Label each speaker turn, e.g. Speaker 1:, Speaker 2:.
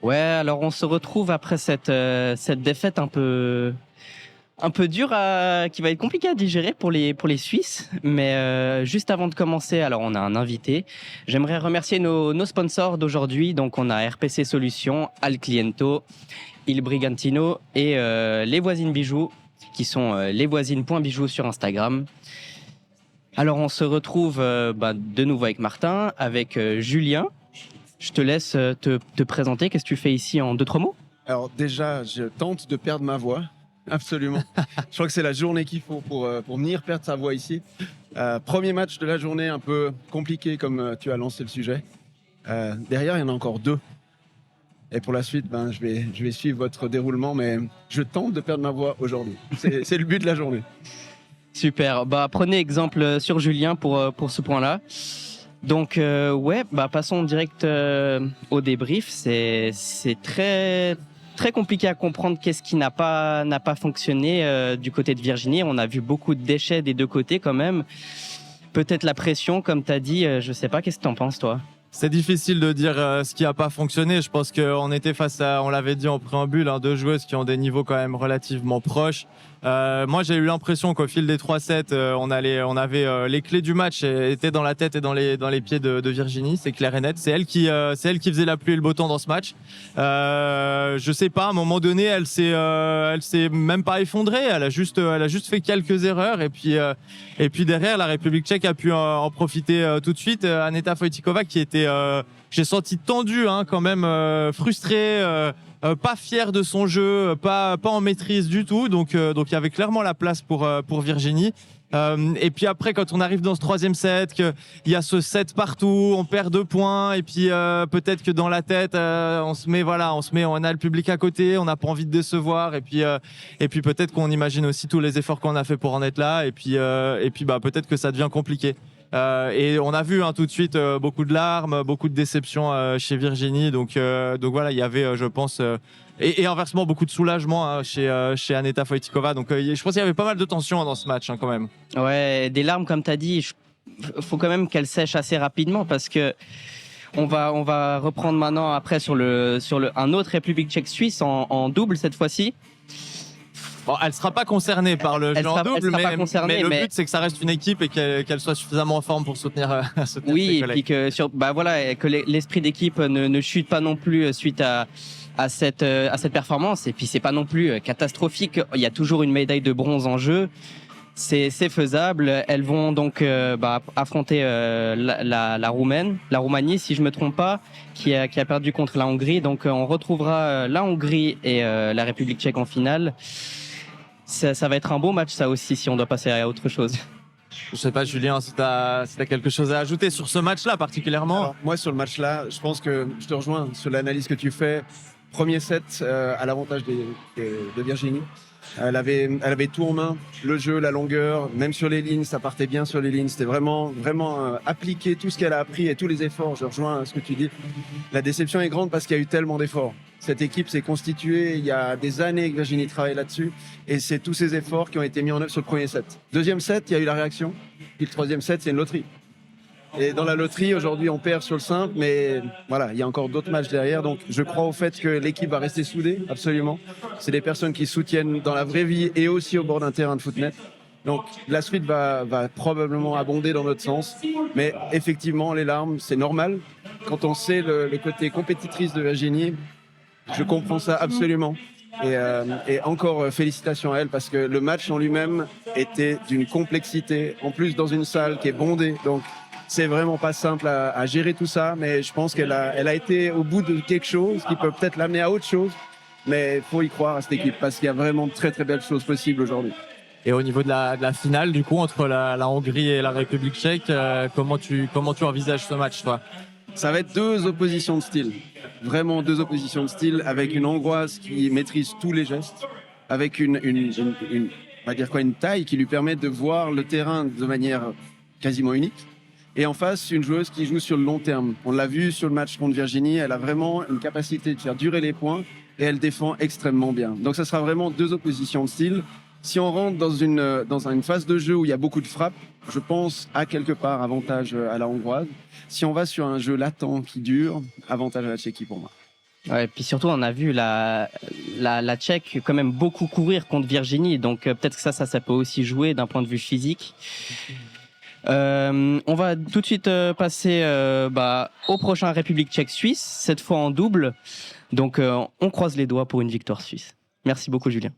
Speaker 1: Ouais, alors on se retrouve après cette défaite un peu dure qui va être compliquée à digérer pour les Suisses. Mais juste avant de commencer, alors on a un invité. J'aimerais remercier nos sponsors d'aujourd'hui. Donc on a RPC Solutions, Al Cliento, Il Brigantino et Les Voisines Bijoux, qui sont lesvoisines.bijoux sur Instagram. Alors on se retrouve de nouveau avec Martin, avec Julien. Je te laisse te présenter. Qu'est-ce que tu fais ici en 2-3 mots?
Speaker 2: Alors déjà, je tente de perdre ma voix, absolument. Je crois que c'est la journée qu'il faut pour venir perdre sa voix ici. Premier match de la journée, un peu compliqué comme tu as lancé le sujet. Derrière, il y en a encore 2. Et pour la suite, je vais suivre votre déroulement, mais je tente de perdre ma voix aujourd'hui. C'est le but de la journée.
Speaker 1: Super. Prenez exemple sur Julien pour ce point-là. Donc passons direct au débrief. C'est très très compliqué à comprendre qu'est-ce qui n'a pas fonctionné du côté de Virginie. On a vu beaucoup de déchets des deux côtés quand même. Peut-être la pression, comme tu as dit. Je sais pas. Qu'est-ce que tu en penses, toi?
Speaker 3: C'est difficile de dire ce qui n'a pas fonctionné. Je pense qu'on était face à, on l'avait dit en préambule, 2 joueuses qui ont des niveaux quand même relativement proches. Moi, j'ai eu l'impression qu'au fil des 3 sets, on avait les clés du match étaient dans la tête et dans les pieds de Virginie. C'est clair et net. C'est elle qui faisait la pluie et le beau temps dans ce match. Je sais pas, à un moment donné, elle s'est même pas effondrée. Elle a juste fait quelques erreurs et puis derrière, la République tchèque a pu en profiter tout de suite. Aneta Vojtíková qui était j'ai senti tendu quand même, frustré, pas fier de son jeu, pas en maîtrise du tout. Donc il y avait clairement la place pour Virginie. Et puis après, quand on arrive dans ce 3e set, qu'il y a ce set partout, on perd 2 points et puis peut-être que dans la tête, on a le public à côté, on n'a pas envie de décevoir et puis peut-être qu'on imagine aussi tous les efforts qu'on a fait pour en être là et puis peut-être que ça devient compliqué. Et on a vu tout de suite beaucoup de larmes, beaucoup de déceptions chez Virginie. Donc voilà, il y avait, je pense, et inversement beaucoup de soulagement chez Aneta Vojtíková. Donc je pense qu'il y avait pas mal de tension dans ce match quand même.
Speaker 1: Ouais, des larmes comme tu as dit. Faut quand même qu'elles sèchent assez rapidement parce que on va reprendre maintenant après sur un autre République tchèque-Suisse en double cette fois-ci.
Speaker 3: Bon, elle sera pas concernée par le jeu en double, mais le but c'est que ça reste une équipe et qu'elle soit suffisamment en forme pour soutenir ses collègues.
Speaker 1: Et puis que l'esprit d'équipe ne chute pas non plus suite à cette performance. Et puis c'est pas non plus catastrophique. Il y a toujours une médaille de bronze en jeu. C'est faisable. Elles vont donc affronter la Roumanie, si je me trompe pas, qui a perdu contre la Hongrie. Donc on retrouvera la Hongrie et la République tchèque en finale. Ça va être un beau match, ça aussi, si on doit passer à autre chose.
Speaker 3: Je sais pas, Julien, si t'as quelque chose à ajouter sur ce match-là particulièrement.
Speaker 2: Alors, moi, sur le match-là, je pense que je te rejoins sur l'analyse que tu fais. Premier set à l'avantage de Virginie. Elle avait tout en main, le jeu, la longueur, même sur les lignes, ça partait bien sur les lignes. C'était vraiment appliquer tout ce qu'elle a appris et tous les efforts. Je rejoins ce que tu dis. La déception est grande parce qu'il y a eu tellement d'efforts. Cette équipe s'est constituée il y a des années que Virginie travaille là-dessus et c'est tous ces efforts qui ont été mis en œuvre sur le premier set. Deuxième set, il y a eu la réaction. Puis le 3e set, c'est une loterie. Et dans la loterie, aujourd'hui, on perd sur le simple, mais voilà, il y a encore d'autres matchs derrière. Donc, je crois au fait que l'équipe va rester soudée, absolument. C'est des personnes qui soutiennent dans la vraie vie et aussi au bord d'un terrain de footnet. Donc, la suite va probablement abonder dans notre sens. Mais effectivement, les larmes, c'est normal. Quand on sait le côté compétitrice de Virginie, je comprends ça absolument. Et encore félicitations à elle parce que le match en lui-même était d'une complexité, en plus dans une salle qui est bondée. Donc, c'est vraiment pas simple à gérer tout ça, mais je pense qu'elle a été au bout de quelque chose qui peut peut-être l'amener à autre chose. Mais il faut y croire à cette équipe parce qu'il y a vraiment de très très belles choses possibles aujourd'hui.
Speaker 3: Et au niveau de la finale, du coup, entre la Hongrie et la République tchèque, comment tu envisages ce match, toi?
Speaker 2: Ça va être 2 oppositions de style. Vraiment 2 oppositions de style avec une Hongroise qui maîtrise tous les gestes, avec on va dire une taille qui lui permet de voir le terrain de manière quasiment unique. Et en face, une joueuse qui joue sur le long terme. On l'a vu sur le match contre Virginie, elle a vraiment une capacité de faire durer les points et elle défend extrêmement bien. Donc ça sera vraiment 2 oppositions de style. Si on rentre dans une phase de jeu où il y a beaucoup de frappes, je pense à quelque part avantage à la Hongroise. Si on va sur un jeu latent qui dure, avantage à la Tchéquie pour moi.
Speaker 1: Ouais, puis surtout, on a vu la Tchèque quand même beaucoup courir contre Virginie, donc peut-être que ça peut aussi jouer d'un point de vue physique. On va tout de suite passer au prochain République tchèque-Suisse, cette fois en double. Donc on croise les doigts pour une victoire suisse. Merci beaucoup Julien.